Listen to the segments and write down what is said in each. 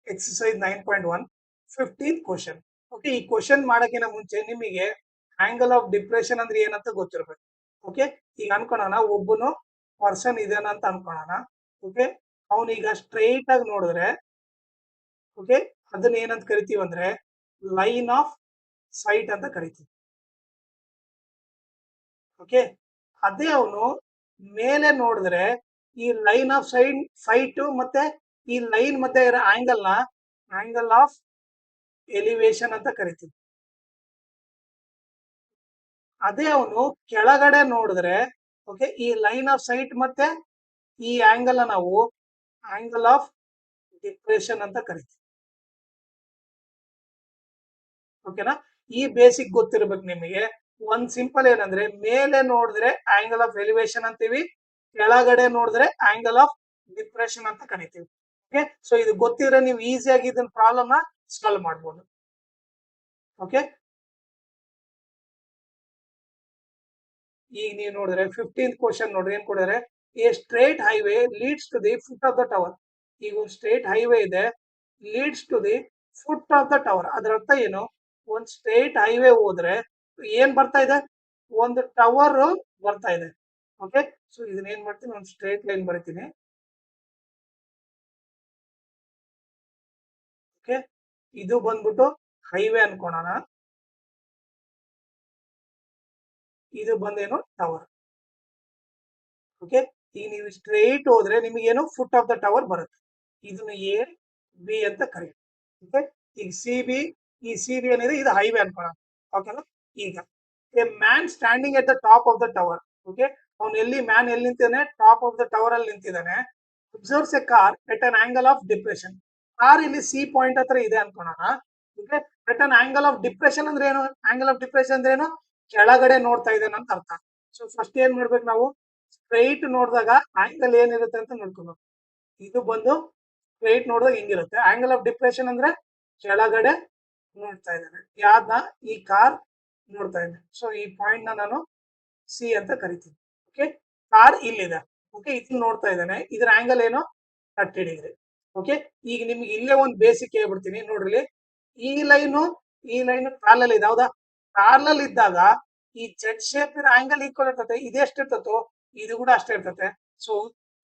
Exercise 9.1 15th question. Okay, ಈ question ಮಾಡೋಕ್ಕಿಂತ ಮುಂಚೆ ನಿಮಗೆ ಆಂಗಲ್ ಆಫ್ ಡಿಪ್ರೆಷನ್ ಅಂದ್ರೆ ಏನಂತ ಗೊತ್ತಿರ್ಬೇಕು. ಓಕೆ, ಈಗ ಅನ್ಕೊಳ್ಳೋಣ ಒಬ್ಬನು ಪರ್ಸನ್ ಇದಾನ ಅಂತ ಅನ್ಕೊಳ್ಳೋಣ. ಓಕೆ, ಅವನೀಗ ಸ್ಟ್ರೈಟ್ ಆಗಿ ನೋಡಿದ್ರೆ, ಓಕೆ, ಅದನ್ನ ಏನಂತ ಕರಿತೀವಿ ಅಂದ್ರೆ ಲೈನ್ ಆಫ್ ಸೈಟ್ ಅಂತ ಕರಿತೀವಿ. ಓಕೆ, ಅದೇ ಅವನು ಮೇಲೆ ನೋಡಿದ್ರೆ ಈ ಲೈನ್ ಆಫ್ ಸೈಟ್ ಮತ್ತೆ ಈ ಲೈನ್ ಮಧ್ಯೆ ಇರೋ ಆಂಗಲ್ ಆಫ್ ಎಲಿವೇಶನ್ ಅಂತ ಕರಿತೀವಿ. ಅದೇ ಅವನು ಕೆಳಗಡೆ ನೋಡಿದ್ರೆ, ಓಕೆ, ಈ ಲೈನ್ ಆಫ್ ಸೈಟ್ ಮತ್ತೆ ಈ ಆಂಗಲ್ ನಾವು ಆಂಗಲ್ ಆಫ್ ಡಿಪ್ರೆಷನ್ ಅಂತ ಕರಿತೀವಿ. ಓಕೆನಾ, ಈ ಬೇಸಿಕ್ ಗೊತ್ತಿರ್ಬೇಕು ನಿಮಗೆ. ಒಂದ್ ಸಿಂಪಲ್ ಏನಂದ್ರೆ ಮೇಲೆ ನೋಡಿದ್ರೆ ಆಂಗಲ್ ಆಫ್ ಎಲಿವೇಶನ್ ಅಂತೀವಿ, ಕೆಳಗಡೆ ನೋಡಿದ್ರೆ ಆಂಗಲ್ ಆಫ್ ಡಿಪ್ರೆಷನ್ ಅಂತ ಕರಿತೀವಿ. ಓಕೆ, ಸೊ ಇದು ಗೊತ್ತಿದ್ರೆ ನೀವು ಈಸಿಯಾಗಿ ಇದನ್ನ ಪ್ರಾಬ್ಲಮ್ ನ ಸಾಲ್ವ್ ಮಾಡ್ಬೋದು. ಓಕೆ, ಈಗ ನೀವು ನೋಡಿದ್ರೆ 15th ಕ್ವಶನ್ ನೋಡ್ರಿ, ಏನ್ ಕೊಡಿದ್ರೆ a straight highway leads to the foot of the tower. ಈಗ ಒಂದು ಸ್ಟ್ರೇಟ್ ಹೈವೇ ಇದೆ, leads to the foot of the tower. ಅದರ ಅರ್ಥ ಏನು? ಒಂದು ಸ್ಟ್ರೇಟ್ ಹೈವೇ ಹೋದ್ರೆ ಏನ್ ಬರ್ತಾ ಇದೆ? ಒಂದು ಟವರ್ ಬರ್ತಾ ಇದೆ. ಓಕೆ, ಸೊ ಇದನ್ನ ಏನ್ ಮಾಡ್ತೀನಿ, ಒಂದು ಸ್ಟ್ರೇಟ್ ಲೈನ್ ಬರಿತೀನಿ. ಓಕೆ, ಇದು ಬಂದ್ಬಿಟ್ಟು ಹೈವೇ ಅನ್ಕೋಣ, ಇದು ಬಂದೇನು ಟವರ್. ಓಕೆ, ಈಗ ನೀವು ಸ್ಟ್ರೈಟ್ ಹೋದ್ರೆ ನಿಮಗೇನು ಫುಟ್ ಆಫ್ ದ ಟವರ್ ಬರುತ್ತೆ. ಇದನ್ನ ಎ ಬಿ ಅಂತ ಕರೀತೀವಿ. ಓಕೆ, ಈಗ ಸಿ ಬಿ ಏನಿದೆ ಇದು ಹೈವೇ ಅನ್ಕೋಣ. ಓಕೆನಾ, ಈಗ a man standing at the top of the tower. Okay, ಅವ್ನು ಮ್ಯಾನ್ ಎಲ್ಲಿ ನಿಂತಿದ್ದಾನೆ? ಟಾಪ್ ಆಫ್ ದ ಟವರ್ ಅಲ್ಲಿ ನಿಂತಿದ್ದಾನೆ. Observes a car at an angle of depression. Car ಇಲ್ಲಿ ಸಿ ಪಾಯಿಂಟ್ ಹತ್ರ ಇದೆ ಅನ್ಕೋಣ. Okay, at an angle of depression ಅಂದ್ರೆ ಏನು? ಆಂಗಲ್ ಆಫ್ ಡಿಪ್ರೆಷನ್ ಅಂದ್ರೆ ಏನು? ಕೆಳಗಡೆ ನೋಡ್ತಾ ಇದ್ದಾನೆ ಅಂತ ಅರ್ಥ. ಸೊ ಫಸ್ಟ್ ಏನ್ ಮಾಡ್ಬೇಕು ನಾವು? ಸ್ಟ್ರೈಟ್ ನೋಡಿದಾಗ ಆಂಗಲ್ ಏನಿರುತ್ತೆ ಅಂತ ನೋಡ್ಕೋಬೇಕು. ಇದು ಬಂದು ಸ್ಟ್ರೈಟ್ ನೋಡಿದಾಗ ಹಿಂಗಿರುತ್ತೆ. ಆಂಗಲ್ ಆಫ್ ಡಿಪ್ರೆಷನ್ ಅಂದ್ರೆ ಕೆಳಗಡೆ ನೋಡ್ತಾ ಇದ್ದಾನೆ. ಯಾವ್ದನ್ನ? ಈ ಕಾರ್ ನೋಡ್ತಾ ಇದ್ದಾನೆ. ಸೊ ಈ ಪಾಯಿಂಟ್ ನ ನಾನು ಸಿ ಅಂತ ಕರಿತೀನಿ. ಓಕೆ, ಕಾರ್ ಇಲ್ಲಿದೆ. ಓಕೆ, ಇದನ್ನ ನೋಡ್ತಾ ಇದ್ದಾನೆ. ಇದ್ರ ಆಂಗಲ್ ಏನು? 30 ಡಿಗ್ರಿ. ಓಕೆ, ಈಗ ನಿಮ್ಗೆ ಇಲ್ಲೇ ಒಂದು ಬೇಸಿಕ್ ಹೇಳ್ಬಿಡ್ತೀನಿ ನೋಡ್ರಿ. ಈ ಲೈನ್ ಪ್ಯಾರಲಲ್ ಇದೆ, ಹೌದಾ? ಪ್ಯಾರಲಲ್ ಇದ್ದಾಗ ಈ ಜೆಡ್ ಶೇಪ್ ಆಂಗಲ್ ಈಕ್ವಲ್ ಇರ್ತದೆ. ಇದೆಷ್ಟು ಇರ್ತದೋ ಇದು ಕೂಡ ಅಷ್ಟೇ ಇರ್ತದೆ. ಸೊ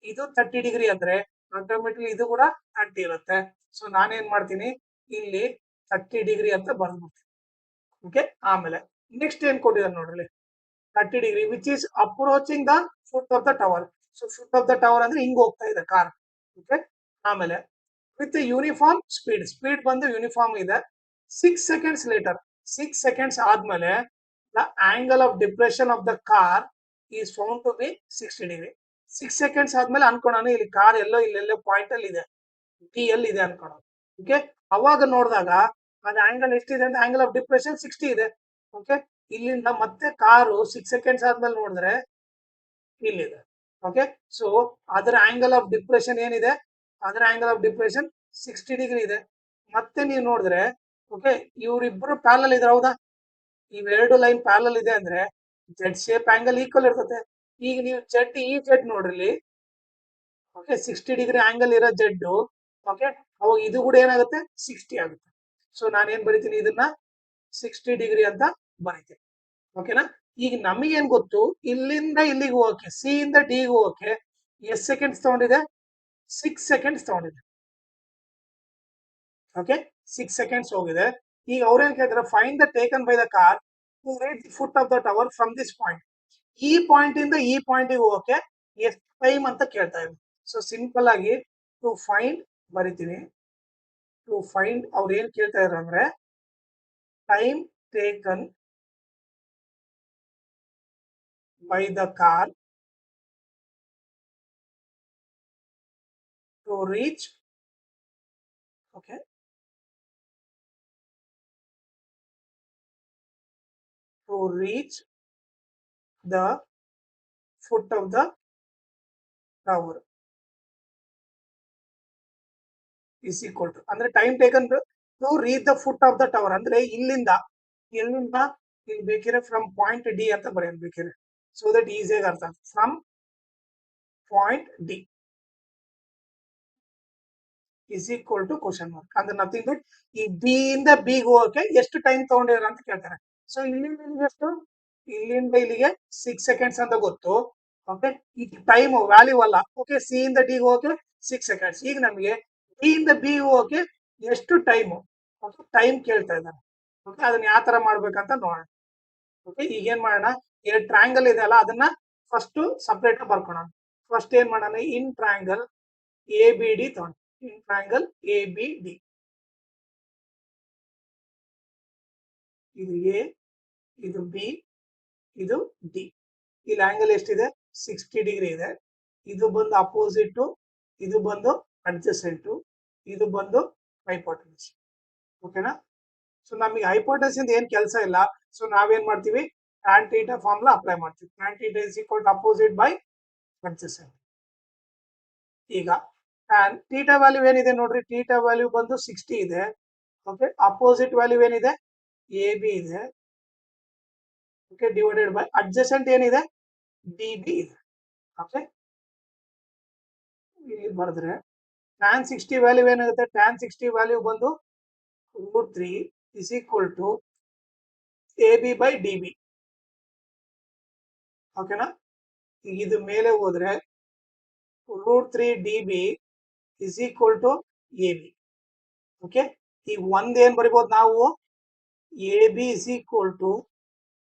ಇದು 30 ಡಿಗ್ರಿ ಅಂದ್ರೆ ಆಟೋಮೆಟಿಕ್ಲಿ ಇದು ಕೂಡ 30 ಇರುತ್ತೆ. ಸೊ ನಾನೇನ್ ಮಾಡ್ತೀನಿ, ಇಲ್ಲಿ 30 ಡಿಗ್ರಿ ಅಂತ ಬರ್ದ್ಬಿಡ್ತೀನಿ. ಓಕೆ, ಆಮೇಲೆ ನೆಕ್ಸ್ಟ್ ಏನ್ ಕೊಟ್ಟಿದ್ದಾರೆ ನೋಡ್ರಿ, 30 degree which is approaching the foot of the tower. So foot of the tower ಅಂದ್ರೆ ಹಿಂಗ್ ಹೋಗ್ತಾ ಇದೆ ಕಾರ್. ಓಕೆ, ಆಮೇಲೆ ವಿತ್ ಯೂನಿಫಾರ್ಮ್ ಸ್ಪೀಡ್ ಬಂದು ಯೂನಿಫಾರ್ಮ್ ಇದೆ. 6 ಸೆಕೆಂಡ್ಸ್ ಲೇಟರ್, 6 ಸೆಕೆಂಡ್ಸ್ ಆದ್ಮೇಲೆ the angle of depression of the car is found to be 60 degree. 6 seconds ಆದ್ಮೇಲೆ ಅನ್ಕೋಣ ಇಲ್ಲಿ ಕಾರ್ ಇಲ್ಲೆಲ್ಲೋ ಪಾಯಿಂಟ್ ಅಲ್ಲಿ ಇದೆ, ಟಿ ಎಲ್ ಇದೆ ಅನ್ಕೋಣ. ಓಕೆ, ಅವಾಗ ನೋಡಿದಾಗ ಅದು ಆಂಗಲ್ ಎಷ್ಟಿದೆ ಅಂತ ಆಂಗಲ್ ಆಫ್ ಡಿಪ್ರೆಷನ್ 60 ಇದೆ. ಓಕೆ, ಇಲ್ಲಿಂದ ಮತ್ತೆ ಕಾರು 6 ಸೆಕೆಂಡ್ಸ್ ಆದ್ಮೇಲೆ ನೋಡಿದ್ರೆ ಇಲ್ಲಿದೆ. ಓಕೆ, ಸೊ ಅದರ ಆಂಗಲ್ ಆಫ್ ಡಿಪ್ರೆಷನ್ ಏನಿದೆ? ಅದರ ಆಂಗಲ್ ಆಫ್ ಡಿಪ್ರೆಷನ್ 60 ಡಿಗ್ರಿ ಇದೆ. ಮತ್ತೆ ನೀವು ನೋಡಿದ್ರೆ, ಓಕೆ, ಇವರಿಬ್ಬರು ಪ್ಯಾರಲಲ್ ಇದ್ರೆ, ಹೌದಾ? ಇವೆರಡು ಲೈನ್ ಪ್ಯಾರಲಲ್ ಇದೆ ಅಂದ್ರೆ ಜೆಡ್ ಶೇಪ್ ಆಂಗಲ್ ಈಕ್ವಲ್ ಇರ್ತದೆ. ಈಗ ನೀವು ಜೆಡ್ ನೋಡ್ರಿ, ಓಕೆ, 60 ಡಿಗ್ರಿ ಆಂಗಲ್ ಇರೋ ಜೆಡ್. ಓಕೆ, ಅವಾಗ ಇದು ಕೂಡ ಏನಾಗುತ್ತೆ? 60 ಆಗುತ್ತೆ. ಸೊ ನಾನೇನ್ ಬರಿತೀನಿ, ಇದನ್ನ 60 ಡಿಗ್ರಿ ಅಂತ ಬರಿತೀನಿ. ಓಕೆನಾ, ಈಗ ನಮಗೇನ್ ಗೊತ್ತು, ಇಲ್ಲಿಂದ ಇಲ್ಲಿಗೆ ಹೋಗಕ್ಕೆ, ಸಿ ಇಂದ ಡಿ ಹೋಗಕ್ಕೆ ಎಷ್ಟು ಸೆಕೆಂಡ್ಸ್ ತಗೊಂಡಿದೆ? 6 ಸೆಕೆಂಡ್ಸ್ ತಗೊಂಡಿದೆ. ಓಕೆ, 6 ಸೆಕೆಂಡ್ಸ್ ಹೋಗಿದೆ. ಈಗ ಅವ್ರೇನ್ ಕೇಳ್ತಾರೆ, find the taken by the car to reach the foot of the tower from this point. ಈ ಪಾಯಿಂಟ್ ಇಂದ ಈ ಪಾಯಿಂಟ್ ಹೋಗಕ್ಕೆ ಎಷ್ಟು ಟೈಮ್ ಅಂತ ಕೇಳ್ತಾ ಇದ್ರು. ಸೊ ಸಿಂಪಲ್ ಆಗಿ ಟು ಫೈಂಡ್ ಬರಿತೀನಿ. ಟು ಫೈಂಡ್ ಅವ್ರು ಏನ್ ಕೇಳ್ತಾ ಇದ್ರು ಅಂದ್ರೆ time taken by the car to reach, okay, to reach the foot of the tower is equal to, ಅಂದ್ರೆ time taken to reach the foot of the tower ಅಂದ್ರೆ ಎಲ್ಲಿಂದ ಇಲ್ಲಿ ಬೇಕಿದ್ರೆ ಫ್ರಮ್ ಪಾಯಿಂಟ್ ಡಿ ಅಂತ ಬರೆಯೋದು ಬೇಕಿದ್ರೆ, ಸೊ ದಟ್ ಈಸಿಯಾಗಿ ಅರ್ಥ ಆಗ್ತದೆ. From point D is equal to question mark ಅಂದ್ರೆ ನಥಿಂಗ್ ಬಟ್ ಈ ಬಿ ಇಂದ ಬಿಗೆ ಹೋಗಕ್ಕೆ ಎಷ್ಟು ಟೈಮ್ ತಗೊಂಡಿರ ಅಂತ ಕೇಳ್ತಾರೆ. ಸೊ ಇಲ್ಲಿಂದ ಇಲ್ಲಿಗೆ ಎಷ್ಟು, ಇಲ್ಲಿಂದ ಇಲ್ಲಿಗೆ 6 ಸೆಕೆಂಡ್ಸ್ ಅಂತ ಗೊತ್ತು. ಓಕೆ, ಈ ಟೈಮ್ ವ್ಯಾಲ್ಯೂ ಅಲ್ಲ. ಓಕೆ, ಸಿ ಇಂದ ಡಿ ಹೋಗಕ್ಕೆ 6 ಸೆಕೆಂಡ್ಸ್. ಈಗ ನಮಗೆ ಡಿ ಇಂದ ಬಿ ಹೋಗಕ್ಕೆ ಎಷ್ಟು ಟೈಮ್, ಓಕೆ ಟೈಮ್ ಕೇಳ್ತಾ ಇದ್ದಾರೆ. ಓಕೆ, ಅದನ್ನ ಯಾವ ತರ ಮಾಡ್ಬೇಕಂತ ನೋಡೋಣ. ಓಕೆ, ಈಗ ಏನ್ ಮಾಡೋಣ, ಎರಡು ಟ್ರಯಾಂಗಲ್ ಇದೆ ಅಲ್ಲ, ಅದನ್ನ ಫಸ್ಟ್ ಸಪ್ರೇಟ್ ಬರ್ಕೋಣ. ಫಸ್ಟ್ ಏನ್ ಮಾಡೋಣ, in triangle A B D ತಗೊಂಡು, in triangle A B D, ಇದು ಎ, ಇದು ಬಿ, ಇದು ಡಿ. ಇಲ್ಲಿ ಆಂಗಲ್ ಎಷ್ಟಿದೆ, 60 ಡಿಗ್ರಿ ಇದೆ. ಇದು ಬಂದು ಅಪೋಸಿಟ್, ಇದು ಬಂದು ಅಡ್ಜಸೆಂಟ್, ಇದು ಬಂದು ಹೈಪೋಟೆನ್ಸ್. ಓಕೆನಾ. ಸೊ ನಮಗೆ ಹೈಪೋಟೆನ್ಸ್ ಇಂದ ಏನ್ ಕೆಲಸ ಇಲ್ಲ. ಸೊ ನಾವೇನ್ ಮಾಡ್ತೀವಿ, tan theta ಫಾರ್ಮುಲಾ ಅಪ್ಲೈ ಮಾಡ್ತೀವಿ. tan theta is equal to opposite by adjacent. ಈಗ tan theta ವ್ಯಾಲ್ಯೂ ಏನಿದೆ ನೋಡ್ರಿ, theta ವ್ಯಾಲ್ಯೂ ಬಂದು 60 ಇದೆ. ಓಕೆ, ಅಪೋಸಿಟ್ ವ್ಯಾಲ್ಯೂ ಏನಿದೆ, ಎ ಬಿ ಇದೆ. ಓಕೆ, ಡಿವೈಡೆಡ್ ಬೈ ಅಡ್ಜಸೆಂಟ್ ಏನಿದೆ, ಡಿ ಬಿ ಇದೆ. ಓಕೆ, ಇಲ್ಲಿ ಬರೆದ್ರೆ tan 60 ವ್ಯಾಲ್ಯೂ ಏನಾಗುತ್ತೆ, tan 60 ವ್ಯಾಲ್ಯೂ ಬಂದು √3 is equal to A B by D B. ಓಕೆನಾ. ಈಗ ಇದು ಮೇಲೆ ಹೋದ್ರೆ √3 D B is equal to A B. Okay, ಈಗ ಒಂದ್ ಏನ್ ಬರಿಬಹುದು ನಾವು, A B is equal to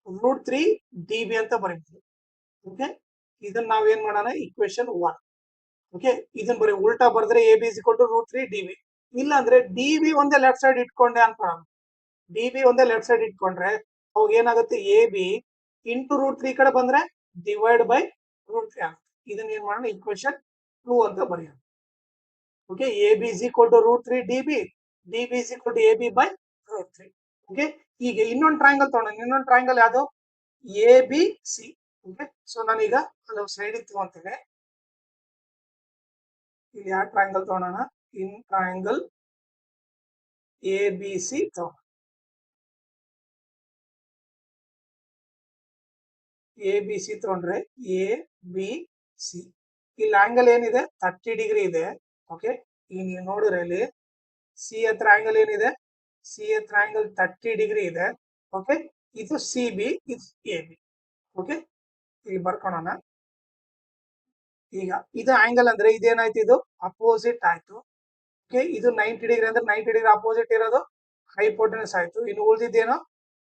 √3 D B ಅಂತ ಬರೀಬಹುದು. ಓಕೆ, ಇದನ್ನ ನಾವೇನ್ ಮಾಡೋಣ, ಇಕ್ವೇಶನ್ 1. ಓಕೆ, ಇದನ್ನ ಬರೀ ಉಲ್ಟಾ ಬರೆದ್ರೆ A B is equal to √3 D B. ಇಲ್ಲ ಅಂದ್ರೆ ಡಿ ಬಿ ಒಂದೇ ಲೆಫ್ಟ್ ಸೈಡ್ ಇಟ್ಕೊಂಡೆ ಅನ್ಕೊಳ್ಳೋಣ. ಡಿ ಬಿ ಒಂದೇ ಲೆಫ್ಟ್ ಸೈಡ್ ಇಟ್ಕೊಂಡ್ರೆ ಅವಾಗ ಏನಾಗುತ್ತೆ, ಎ ಬಿ ಇಂಟು √3 ಕಡೆ ಬಂದ್ರೆ ಡಿವೈಡ್ ಬೈ √3 ಆಗುತ್ತೆ. ಇದನ್ನ ಏನ್ ಮಾಡೋಣ, ಇಕ್ವೇಶನ್ 2 ಅಂತ ಬರೆಯೋಣ. Okay, A B is equal to √3 D B, D B is equal to A B by √3. Okay, ಈಗ ಇನ್ನೊಂದು ಟ್ರಯಾಂಗಲ್ ತಗೊಳ್ಳೋಣ. ಇನ್ನೊಂದು ಟ್ರಯಾಂಗಲ್ ಯಾವುದು, A B C. Okay, so ನಾನೀಗ ಅದು ಸೈಡ್ ತಗೊಂತೇನೆ. ಇಲ್ಲಿ ಯಾವ ಟ್ರಯಾಂಗಲ್ ತಗೊಳ್ಳೋಣ, ಇನ್ ಟ್ರಯಾಂಗಲ್ ಎ ಬಿ ಸಿ ತಗೊಳ್ಳೋಣ. ಎ ಬಿ ಸಿ ತಗೊಂಡ್ರೆ ಎ ಬಿ ಸಿ, ಇಲ್ಲಿ ಆಂಗಲ್ ಏನಿದೆ 30 ಡಿಗ್ರಿ ಇದೆ. ಓಕೆ, ಈಗ ನೀವು ನೋಡಿದ್ರೆ ಇಲ್ಲಿ ಸಿ ಹತ್ರ ಆಂಗಲ್ ಏನಿದೆ, ಸಿ ಹತ್ರ ಆಂಗಲ್ 30 ಡಿಗ್ರಿ ಇದೆ. ಓಕೆ, ಇದು ಸಿ ಬಿ, ಇದು ಎ ಬಿ. ಓಕೆ, ಇಲ್ಲಿ ಬರ್ಕೊಳ್ಳೋಣ. ಈಗ ಇದು ಆಂಗಲ್ ಅಂದ್ರೆ ಇದೇನಾಯ್ತು, ಇದು ಅಪೋಸಿಟ್ ಆಯ್ತು. ಓಕೆ, ಇದು 90 ಡಿಗ್ರಿ ಅಂದ್ರೆ 90 ಡಿಗ್ರಿ ಅಪೋಸಿಟ್ ಇರೋದು ಹೈಪೋಟೆನ್ಸ್ ಆಯ್ತು. ಇನ್ನು ಉಳಿದಿದ್ದೇನೋ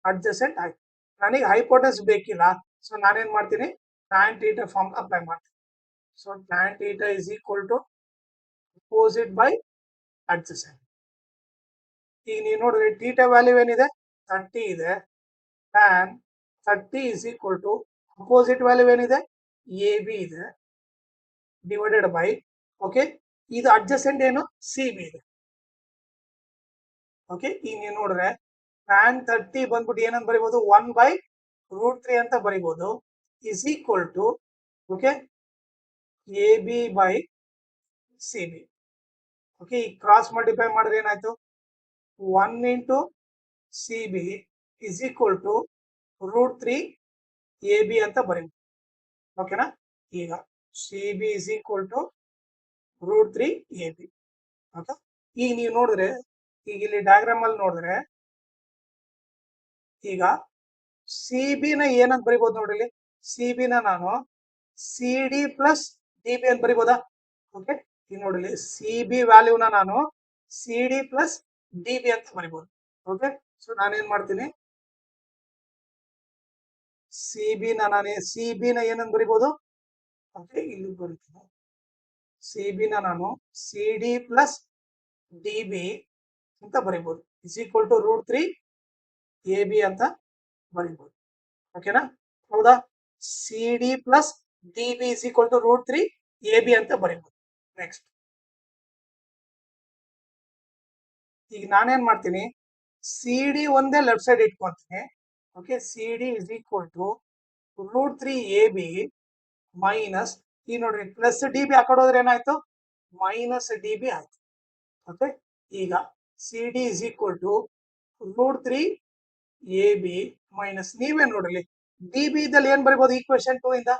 ಅಡ್ಜಸೆಂಟ್ ಆಯ್ತು. ನನಗೆ ಹೈಪೋಟೆನ್ಸ್ ಬೇಕಿಲ್ಲ. ಸೊ ನಾನೇನ್ ಮಾಡ್ತೀನಿ, tan theta ಫಾರ್ಮ್ ಅಪ್ಲೈ ಮಾಡ್ತೀನಿ. So tan theta is equal to opposite by adjacent. ಈಗ ನೀವು ನೋಡಿದ್ರೆ ಥೀಟಾ ವ್ಯಾಲ್ಯೂ ಏನಿದೆ, 30 ಇದೆ. tan 30 is equal to opposite value ಏನಿದೆ, ಎ ಬಿ ಇದೆ, ಡಿವೈಡೆಡ್ ಬೈ, ಓಕೆ ಇದು ಅಡ್ಜಸೆಂಟ್ ಏನು, ಸಿ ಬಿ ಇದೆ. ಓಕೆ, ಈಗ ನೀವು ನೋಡಿದ್ರೆ tan 30 ಬಂದ್ಬಿಟ್ಟು ಏನಂತ ಬರಿಬಹುದು, 1/√3 ಅಂತ ಬರಿಬಹುದು, is equal to okay A B by C B. Okay, ಈ ಕ್ರಾಸ್ ಮಲ್ಟಿಪ್ಲೈ ಮಾಡಿದ್ರೆ ಏನಾಯ್ತು, 1 into C B is equal to √3 A B ಅಂತ ಬರೀಬಹುದು. ಓಕೆನಾ. ಈಗ C B is equal to √3 A B. Okay, ಈಗ ನೀವು ನೋಡಿದ್ರೆ, ಈಗ ಇಲ್ಲಿ ಡಯಾಗ್ರಾಮ್ ಅಲ್ಲಿ ನೋಡಿದ್ರೆ, ಈಗ ಸಿ ಬಿ ನ ಏನಂತ ಬರಿಬಹುದು ನೋಡ್ರಿ, ಸಿ ಬಿ ನ ನಾನು C D plus D B ಅಂತ ಬರಿಬಹುದಾ. ಓಕೆ, ಈಗ ನೋಡ್ರಿ, ಸಿ ಬಿ ವ್ಯಾಲ್ಯೂನ ನಾನು C D plus D B ಅಂತ ಬರಿಬಹುದು. ಓಕೆ, ಸೊ ನಾನೇನ್ ಮಾಡ್ತೀನಿ, ಸಿ ಬಿ ನ ಏನಂತ ಬರಿಬಹುದು, ಓಕೆ ಇಲ್ಲಿ ಬರೀತೀನಿ, ಸಿ ಬಿ ನ ನಾನು C D plus D B ಅಂತ ಬರಿಬಹುದು, is equal to √3 A B ಅಂತ ಬರಿಬಹುದು. ಓಕೆನಾ, ಹೌದಾ. C D plus D B is equal to √3 A B ಅಂತ ಬರಿಬಹುದು. ನೆಕ್ಸ್ಟ್ ಈಗ ನಾನೇನ್ ಮಾಡ್ತೀನಿ, ಸಿ ಡಿ ಒಂದೇ ಲೆಫ್ಟ್ ಸೈಡ್ ಇಟ್ಕೊಂತೀನಿ. Okay, C D is equal to √3 A B minus, ಈಗ ನೋಡ್ರಿ ಪ್ಲಸ್ ಡಿ ಬಿ ಆ ಕಡೆ ಹೋದ್ರೆ ಏನಾಯ್ತು, ಮೈನಸ್ ಡಿ ಬಿ ಆಯ್ತು. ಓಕೆ, ಈಗ C D is equal to √3 A B minus, ನೀವೇ ನೋಡ್ರಿ ಡಿ ಬಿ ದಲ್ಲಿ ಏನ್ ಬರಿಬಹುದು, ಈಕ್ವೇಶನ್ 2 ಇಂದ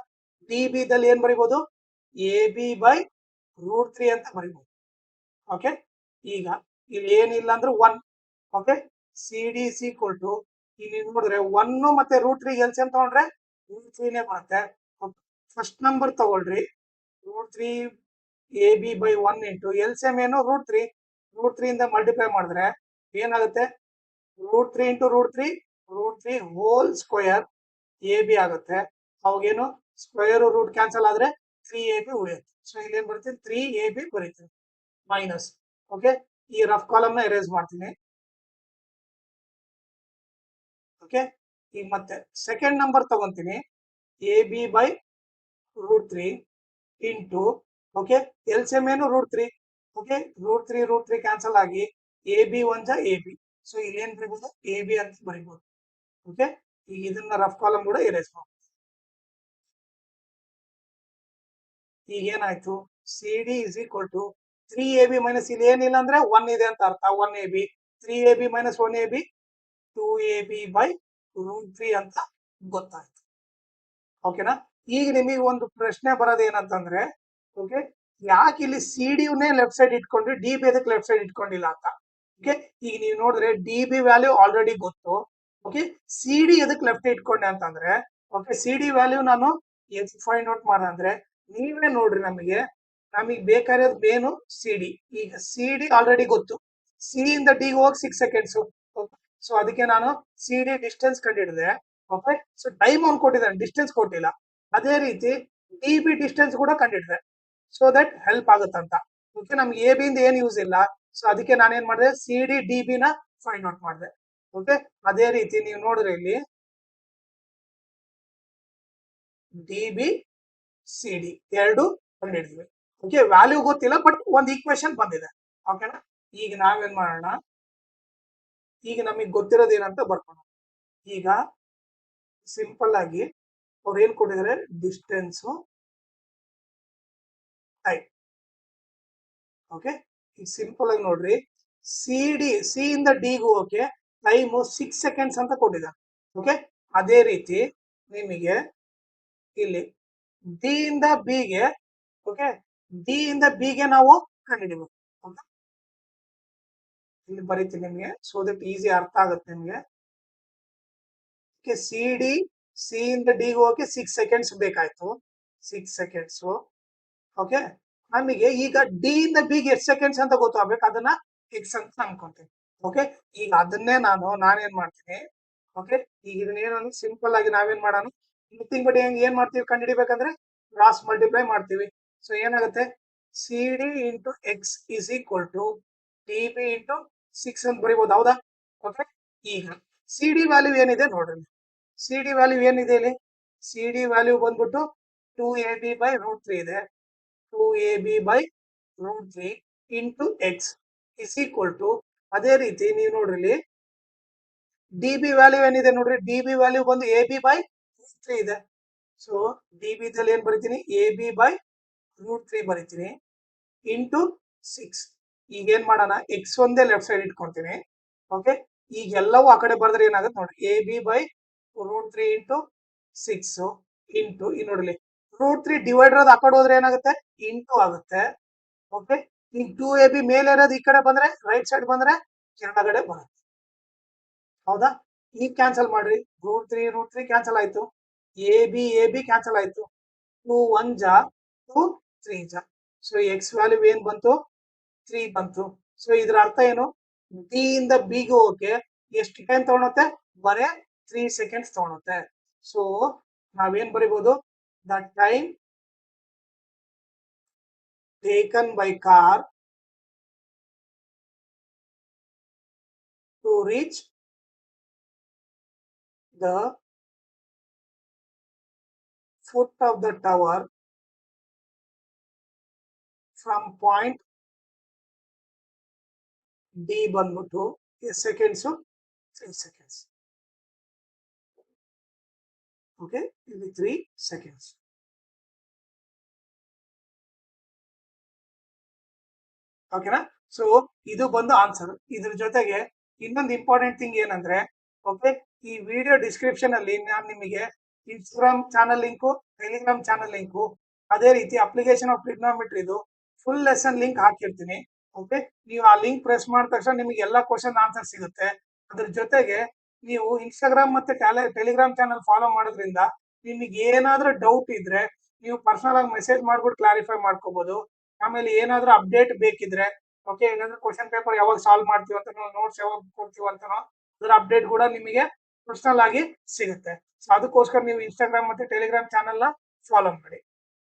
ಡಿ ಬಿ ದಲ್ಲಿ ಏನ್ ಬರಿಬಹುದು, ಎ ಬಿ ಬೈ √3 ಅಂತ ಬರಿಬಹುದು. ಓಕೆ, ಈಗ ಇಲ್ಲಿ ಏನಿಲ್ಲ ಅಂದ್ರೆ 1. Okay, C D is equal to ಇಲ್ಲಿ ನೋಡಿದ್ರೆ 1 ಮತ್ತೆ √3 ಎಲ್ಸಿಎಂ ತಗೊಂಡ್ರೆ √3 ಬರುತ್ತೆ. ಫಸ್ಟ್ ನಂಬರ್ ತಗೊಳ್ರಿ, √3 A B by 1 into LCM ಏನು √3. √3 ಇಂದ ಮಲ್ಟಿಪ್ಲೈ ಮಾಡಿದ್ರೆ ಏನಾಗುತ್ತೆ, √3 into √3 whole square A B ಆಗುತ್ತೆ. ಅವಾಗೇನು ಸ್ಕ್ವೇರ್ ರೂಟ್ ಕ್ಯಾನ್ಸಲ್ ಆದ್ರೆ 3ab ಉಳಿಯುತ್ತೆ. ಸೊ ಇಲ್ಲಿ ಏನ್ ಬರುತ್ತೆ, 3ab ಬರೀತೀನಿ ಮೈನಸ್. ಓಕೆ, ಈ ರಫ್ ಕಾಲಮ್ ನ ಎರೇಸ್ ಮಾಡ್ತೀನಿ. ಓಕೆ, ಈಗ ಮತ್ತೆ ಸೆಕೆಂಡ್ ನಂಬರ್ ತಗೊಂತೀನಿ, A B by √3 into, okay, LCM ಏನು √3. ಓಕೆ, √3 ಕ್ಯಾನ್ಸಲ್ ಆಗಿ ಎ ಬಿ 1 ಜಾ ಎ ಬಿ. ಸೊ ಇಲ್ಲಿ ಏನ್ ಬರೀಬಹುದು, ಎ ಬಿ ಅಂತ ಬರೀಬಹುದು. ಓಕೆ, ಈಗ ಇದನ್ನ ರಫ್ ಕಾಲಮ್ ಕೂಡ ಎರೇಸ್ ಮಾಡಿ. ಈಗ ಏನಾಯ್ತು, C D is equal to 3ab minus ಇಲ್ಲಿ ಏನಿಲ್ಲ ಅಂದ್ರೆ 1 ಇದೆ ಅಂತ ಅರ್ಥ. 1ab 3ab minus 1ab 2ab by √3 ಅಂತ ಗೊತ್ತಾಯ್ತು. ಓಕೆನಾ. ಈಗ ನಿಮಗೆ ಒಂದು ಪ್ರಶ್ನೆ ಬರೋದು ಏನಂತಂದ್ರೆ, ಓಕೆ, ಯಾಕೆ ಇಲ್ಲಿ ಸಿ ಡಿನೇ ಲೆಫ್ಟ್ ಸೈಡ್ ಇಟ್ಕೊಂಡ್ರಿ, ಡಿ ಬಿ ಅದಕ್ಕೆ ಲೆಫ್ಟ್ ಸೈಡ್ ಇಟ್ಕೊಂಡಿಲ್ಲ ಅಂತ. ಓಕೆ, ಈಗ ನೀವು ನೋಡಿದ್ರೆ ಡಿ ಬಿ ವ್ಯಾಲ್ಯೂ ಆಲ್ರೆಡಿ ಗೊತ್ತು. ಓಕೆ, ಸಿ ಡಿ ಎದಕ್ಕೆ ಲೆಫ್ಟ್ ಇಟ್ಕೊಂಡೆ ಅಂತಂದ್ರೆ, ಓಕೆ, ಸಿ ಡಿ ವ್ಯಾಲ್ಯೂ ನಾನು ಫೈಂಡ್ ಔಟ್ ಮಾಡಂದ್ರೆ ನೀವೇ ನೋಡ್ರಿ, ನಮಗೆ ಬೇಕಾಗಿರೋದು ಮೇನು ಸಿ ಡಿ. ಈಗ ಸಿ ಡಿ ಆಲ್ರೆಡಿ ಗೊತ್ತು, ಸಿ ಇಂದ ಡಿ ಹೋಗಿ 6 ಸೆಕೆಂಡ್ಸ್. ಸೊ ಅದಕ್ಕೆ ನಾನು ಸಿ ಡಿ ಡಿಸ್ಟೆನ್ಸ್ ಕಂಡಿಡಿದೆ. ಓಕೆ, ಸೊ ಟೈಮ್ ಅವ್ನು ಕೊಟ್ಟಿದ್ದಾನೆ, ಡಿಸ್ಟೆನ್ಸ್ ಕೊಟ್ಟಿಲ್ಲ. ಅದೇ ರೀತಿ ಡಿ ಬಿ ಡಿಸ್ಟೆನ್ಸ್ ಕೂಡ ಕಂಡಿಡಿದೆ, ಸೊ ದಟ್ ಹೆಲ್ಪ್ ಆಗುತ್ತಂತ. ಓಕೆ, ನಮ್ಗೆ ಎ ಬಿ ಇಂದ ಏನ್ ಯೂಸ್ ಇಲ್ಲ. ಸೊ ಅದಕ್ಕೆ ನಾನೇನ್ ಮಾಡಿದೆ, ಸಿ ಡಿ ಡಿ ಬಿ ನ ಫೈಂಡ್ ಔಟ್ ಮಾಡಿದೆ. ಓಕೆ, ಅದೇ ರೀತಿ ನೀವು ನೋಡಿದ್ರೆ ಇಲ್ಲಿ ಡಿ ಬಿ ಸಿ ಡಿ ಎರಡು ಕಂಡಿಡಿದ್ವಿ. ಓಕೆ, ವ್ಯಾಲ್ಯೂ ಗೊತ್ತಿಲ್ಲ, ಬಟ್ ಒಂದು ಈಕ್ವೇಶನ್ ಬಂದಿದೆ. ಓಕೆನಾ. ಈಗ ನಾವೇನ್ ಮಾಡೋಣ, ಈಗ ನಮಗೆ ಗೊತ್ತಿರೋದು ಏನಂತ ಬರ್ಕೋಣ. ಈಗ ಸಿಂಪಲ್ ಆಗಿ ಅವ್ರು ಏನ್ ಕೊಟ್ಟಿದ್ದಾರೆ, ಡಿಸ್ಟೆನ್ಸ್ ಟೈಮ್. ಓಕೆ, ಈಗ ಸಿಂಪಲ್ ಆಗಿ ನೋಡ್ರಿ, ಸಿ ಇಂದ ಡಿ ಹೋಗಕ್ಕೆ ಟೈಮ್ 6 ಸೆಕೆಂಡ್ಸ್ ಅಂತ ಕೊಟ್ಟಿದ್ದಾರೆ. ಓಕೆ, ಅದೇ ರೀತಿ ನಿಮಗೆ ಇಲ್ಲಿ ಡಿ ಇಂದ ಬಿಗೆ, ಓಕೆ, ಡಿ ಇಂದ ಬಿಗೆ ನಾವು ಕಂಡುಹಿಡಿಬೇಕು. ಓಕೆ, ಇಲ್ಲಿ ಬರೀತೀನಿ ನಿಮ್ಗೆ, ಸೊ ದಟ್ ಈಸಿ ಅರ್ಥ ಆಗುತ್ತೆ ನಿಮ್ಗೆ. ಓಕೆ, ಸಿ ಇಂದ ಡಿ ಹೋಗಕ್ಕೆ 6 ಸೆಕೆಂಡ್ಸ್ ಬೇಕಾಯ್ತು, 6 ಸೆಕೆಂಡ್ಸ್. ಓಕೆ, ನಮಗೆ ಈಗ ಡಿ ಇಂದ ಬಿಗೆ ಎಷ್ಟು ಸೆಕೆಂಡ್ಸ್ ಅಂತ ಗೊತ್ತಾಗ್ಬೇಕು, ಅದನ್ನ ಎಕ್ಸ್ ಅಂತ ಅನ್ಕೊಂತೀನಿ. ಓಕೆ, ಈಗ ಅದನ್ನೇ ನಾನೇನ್ ಮಾಡ್ತೀನಿ. ಓಕೆ, ಈಗ ಇದನ್ನೇನು ಸಿಂಪಲ್ ಆಗಿ ನಾವೇನ್ ಮಾಡೋಣ, ನಥಿಂಗ್ ಬಟ್ ಏನ್ ಮಾಡ್ತೀವಿ ಕಂಡುಹಿಡಿಬೇಕಂದ್ರೆ ಕ್ರಾಸ್ ಮಲ್ಟಿಪ್ಲೈ ಮಾಡ್ತೀವಿ. ಸೊ ಏನಾಗುತ್ತೆ, C D into X is equal to D B into 6 ಅಂತ ಬರೀಬಹುದು, ಹೌದಾ. ಓಕೆ, ಈಗ ಸಿ ಡಿ ವ್ಯಾಲ್ಯೂ ಏನಿದೆ ನೋಡ್ರಿ, ಸಿ ಡಿ ವ್ಯಾಲ್ಯೂ ಏನಿದೆ ಇಲ್ಲಿ, ಸಿ ಡಿ ವ್ಯಾಲ್ಯೂ ಬಂದ್ಬಿಟ್ಟು 2ab ಬೈ √3 ಇದೆ. 2ab by √3 into X is equal to, ಅದೇ ರೀತಿ ನೀವು ನೋಡ್ರಿ ಡಿ ಬಿ ವ್ಯಾಲ್ಯೂ ಏನಿದೆ ನೋಡ್ರಿ, ಡಿ ಬಿ ವ್ಯಾಲ್ಯೂ ಬಂದು ಎ ಬಿ ಬೈ √3 ಇದೆ. ಸೊ ಡಿ ಬಿ ದಲ್ಲಿ ಏನ್ ಬರಿತೀನಿ, ಎ ಬಿ ಬೈ √3 ಬರಿತೀನಿ ಇಂಟು 6. ಈಗ ಏನ್ ಮಾಡೋಣ, ಎಕ್ಸ್ ಒಂದೇ ಲೆಫ್ಟ್ ಸೈಡ್ ಇಟ್ಕೊಂತೀನಿ. ಓಕೆ, ಈಗ ಎಲ್ಲವೂ ಆ ಕಡೆ ಬರೆದ್ರೆ ಏನಾಗುತ್ತೆ ನೋಡಿ, A B by √3 into 6 into ಈ ನೋಡ್ಲಿ √3 ಡಿವೈಡರ್ ಆ ಕಡೆ ಹೋದ್ರೆ ಏನಾಗುತ್ತೆ, ಇಂಟು ಆಗುತ್ತೆ. ಓಕೆ, ಈಗ 2ab ಮೇಲೆ ಇರೋದು ಈ ಕಡೆ ಬಂದ್ರೆ, ರೈಟ್ ಸೈಡ್ ಬಂದ್ರೆ ಕೆಳಗಡೆ ಬರುತ್ತೆ, ಹೌದಾ. ಈಗ ಕ್ಯಾನ್ಸಲ್ ಮಾಡ್ರಿ, √3 ಕ್ಯಾನ್ಸಲ್ ಆಯ್ತು, ಎ ಬಿ ಕ್ಯಾನ್ಸಲ್ ಆಯ್ತು, 2 1 ಜಾ 2 3 ಜಾ. ಸೊ ಎಕ್ಸ್ ವ್ಯಾಲ್ಯೂ ಏನ್ ಬಂತು, 3 ಬಂತು. ಸೊ ಇದ್ರ ಅರ್ಥ ಏನು, ಡಿ ಇಂದ ಬಿಗೆ ಹೋಗಕ್ಕೆ ಎಷ್ಟು ಟೈಮ್ ತಗೊಳುತ್ತೆ, ಬರೇ 3 ಸೆಕೆಂಡ್ಸ್ ತಗೊಳುತ್ತೆ. ಸೊ ನಾವೇನ್ ಬರಿಬಹುದು, the time taken by car to reach the foot of the tower from point D ಬಂದ್ಬಿಟ್ಟು ಸೆಕೆಂಡ್ಸ್ 3 ಸೆಕೆಂಡ್ಸ್. ಓಕೆ, ಇಲ್ಲಿ 3 ಸೆಕೆಂಡ್ಸ್. ಓಕೆನಾ. ಸೊ ಇದು ಬಂದು ಆನ್ಸರ್. ಇದ್ರ ಜೊತೆಗೆ ಇನ್ನೊಂದು ಇಂಪಾರ್ಟೆಂಟ್ ಥಿಂಗ್ ಏನಂದ್ರೆ, ಓಕೆ, ಈ ವಿಡಿಯೋ ಡಿಸ್ಕ್ರಿಪ್ಷನ್ ಅಲ್ಲಿ ನಾನು ನಿಮಗೆ Instagram channel link, Telegram channel link, ಅದೇ ರೀತಿ ಅಪ್ಲಿಕೇಶನ್ ಆಫ್ ಟ್ರಿಗ್ನೋಮೆಟ್ರಿದು ಫುಲ್ ಲೆಸನ್ ಲಿಂಕ್ ಹಾಕಿರ್ತೀನಿ. ಓಕೆ. ನೀವು ಆ ಲಿಂಕ್ ಪ್ರೆಸ್ ಮಾಡಿದ ತಕ್ಷಣ ನಿಮಗೆ ಎಲ್ಲಾ ಕ್ವೆಶ್ಚನ್ ಆನ್ಸರ್ ಸಿಗುತ್ತೆ. ಅದ್ರ ಜೊತೆಗೆ ನೀವು ಇನ್‌ಸ್ಟಾಗ್ರಾಮ್ ಮತ್ತೆ ಟೆಲಿಗ್ರಾಮ್ ಚಾನಲ್ ಫಾಲೋ ಮಾಡೋದ್ರಿಂದ ನಿಮಗೆ ಏನಾದ್ರೂ ಡೌಟ್ ಇದ್ರೆ ನೀವು ಪರ್ಸನಲ್ ಆಗಿ ಮೆಸೇಜ್ ಮಾಡ್ಬಿಟ್ಟು ಕ್ಲಾರಿಫೈ ಮಾಡ್ಕೋಬಹುದು. ಆಮೇಲೆ ಏನಾದ್ರೂ ಅಪ್ಡೇಟ್ ಬೇಕಿದ್ರೆ ಓಕೆ ಏನಾದ್ರೂ ಕ್ವೆಶ್ಚನ್ ಪೇಪರ್ ಯಾವಾಗ ಸಾಲ್ವ್ ಮಾಡ್ತೀವಿ ಅಂತನೋ ನೋಟ್ಸ್ ಯಾವಾಗ ಕೊಡ್ತೀವಿ ಅಂತನೋ ಅದರ ಅಪ್ಡೇಟ್ ಕೂಡ ನಿಮಗೆ ಪರ್ಸನಲ್ ಆಗಿ ಸಿಗುತ್ತೆ. ಸೊ ಅದಕ್ಕೋಸ್ಕರ ನೀವು ಇನ್‌ಸ್ಟಾಗ್ರಾಮ್ ಮತ್ತೆ ಟೆಲಿಗ್ರಾಮ್ ಚಾನಲ್‌ನ ಫಾಲೋ ಮಾಡಿ.